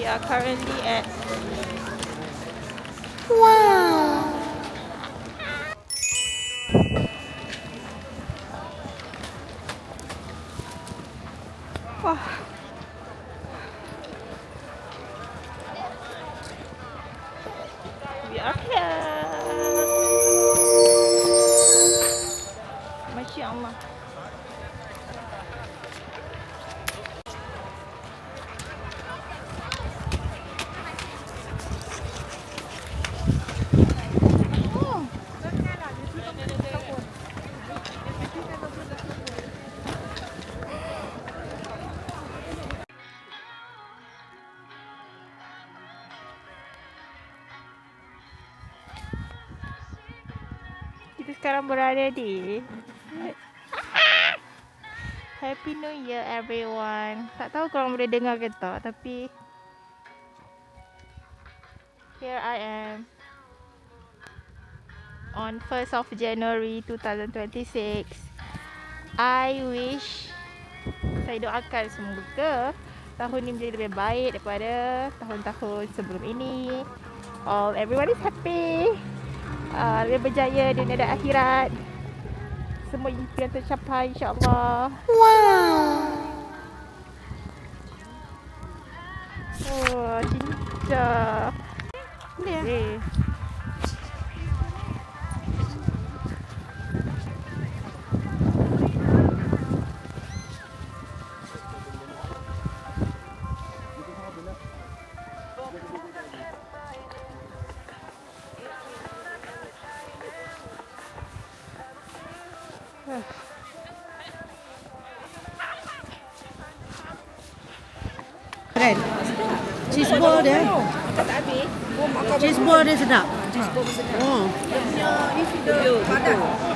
We are currently at wow. Wah. We are here. Masya Allah. Kita sekarang berada di Happy New Year everyone. Tak tahu korang boleh dengar ke tak, tapi here I am on 1st of January 2026. I wish, saya doakan semoga tahun ni menjadi lebih baik daripada tahun-tahun sebelum ini. Everyone is happy, lebih berjaya dunia dan akhirat. Semua impian tercapai insya-Allah. Wow. Oh, cinta. Boleh. Kan? Cheese ball dia. Makan tak habis. Cheese ball dia sedap. Cheese ball sedap. Oh. Dia punya ni sudah padat.